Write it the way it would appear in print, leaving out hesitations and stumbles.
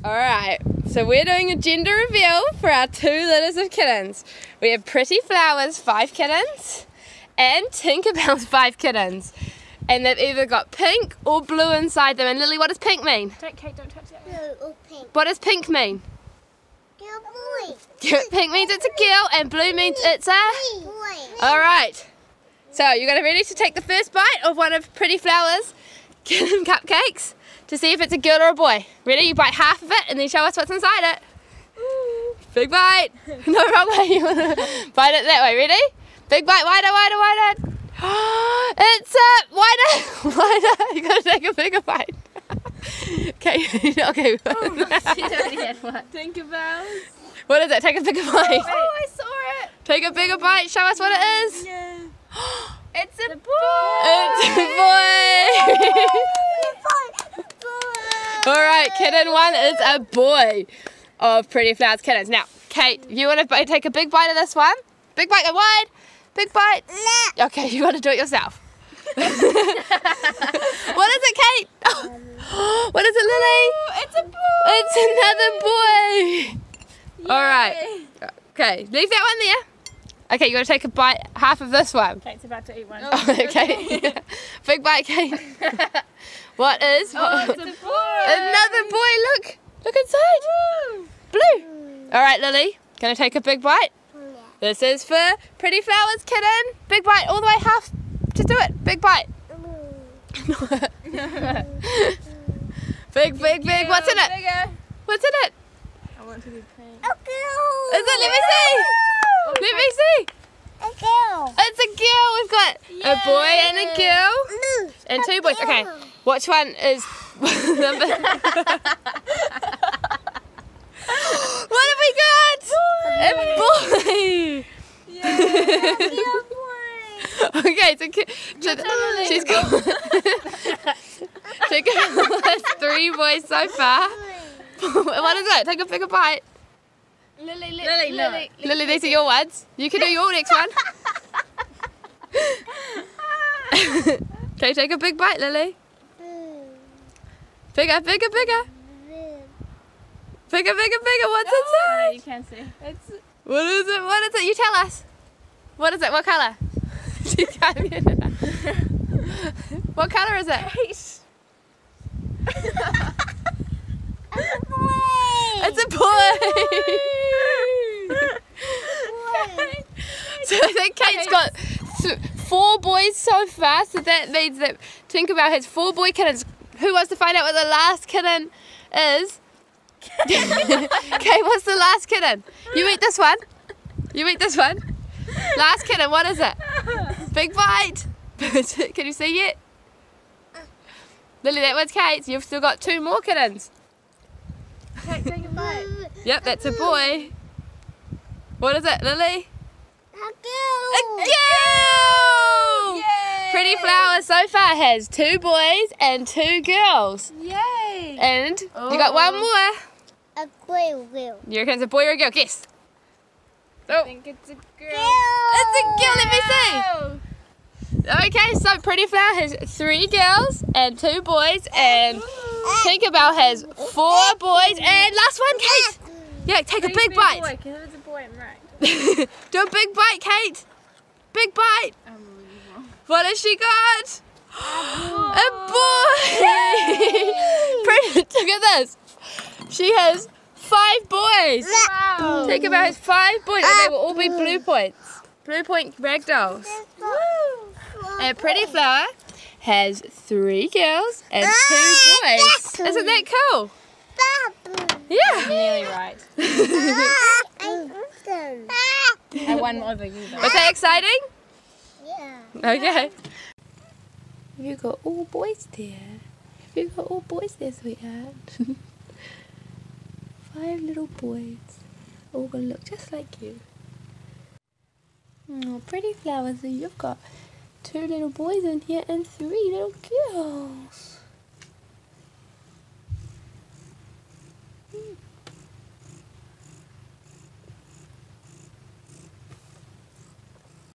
Alright, so we're doing a gender reveal for our 2 litters of kittens. We have Pretty Flowers, 5 kittens, and Tinkerbell's 5 kittens. And they've either got pink or blue inside them. And Lily, what does pink mean? Kate, don't touch that. Blue or pink. What does pink mean? Girl, boy. Pink means it's a girl and blue means it's a... Boy. Alright, so you got ready to take the first bite of one of Pretty Flowers' kitten cupcakes to see if it's a girl or a boy. Ready? You bite half of it and then show us what's inside it. Big bite. No, wrong way. You want to bite it that way. Ready? Big bite. Wider, wider, wider. It's wider. You got to take a bigger bite. Okay. Okay. She already had one. Tinkerbell. What is it? Take a bigger bite. Oh, I saw it. Take a bigger bite. Show us what it is. Yeah. It's a boy. It's a boy. Alright, kitten 1 is a boy of Pretty Flowers kittens. Now, Kate, you want to take a big bite of this one? Big bite, go wide. Big bite. Okay, you got to do it yourself. What is it, Kate? Oh, what is it, Lily? It's a boy. It's another boy. Alright. Okay, leave that one there. Okay, you got to take a bite, half of this one. Kate's about to eat one. Oh, okay. Big bite, Kate. What is? Oh, it's a boy. Another boy. Look. Look inside. Blue. All right, Lily. Gonna take a big bite. This is for Pretty Flowers kitten. Big bite, all the way half. Just do it. Big bite. Big, big, big. What's in it? Bigger. What's in it? I want to be pink. Is it? Let me see. Let me see. A girl. It's a girl. We've got a boy and a girl. And 2 boys. Okay, which one is number? What have we got? A boy. Okay, so she's got has 3 boys so far. What is it? Take a bigger bite. Lily, these are your ones. You can do your next one. Okay, take a big bite, Lily. Bigger, bigger, bigger. Bigger, bigger, bigger. What's inside? You can see. What is it? What is it? You tell us. What is it? What colour? She can't get it. What colour is it? It's a boy. So I think Kate's got 4 boys so far, so that means that Tinkerbell has 4 boy kittens. Who wants to find out what the last kitten is? Kate, what's the last kitten? You eat this one. You eat this one. Last kitten, what is it? Big bite. Can you see it? Lily, that one's Kate's. You've still got 2 more kittens. Kate, take a bite. Yep, that's a boy. What is it, Lily? A girl. A girl! Yay! Pretty Flower so far has 2 boys and 2 girls. Yay! And you got 1 more. A boy or girl. You reckon it's a boy or a girl? Guess. I think it's a girl. It's a girl, let me see. Okay, so Pretty Flower has 3 girls and 2 boys, and Tinkerbell has 4 boys, and last one, Kate. Yeah, take a big bite. Because if it's a boy, I'm right. Do a big bite, Kate. Big bite. Unbelievable. What has she got? A boy. Pretty, look at this. She has 5 boys. Wow. Tinkerbell has 5 boys, and they will all be blue points. Blue point ragdolls. And Pretty Flower has 3 girls and 2 boys. Isn't that cool? Yeah. Nearly right. I won over you though. Was that exciting? Yeah. Okay. Have you got all boys there? Have you got all boys there, sweetheart? 5 little boys. All gonna look just like you. Oh, Pretty Flowers. So you've got 2 little boys in here and 3 little girls.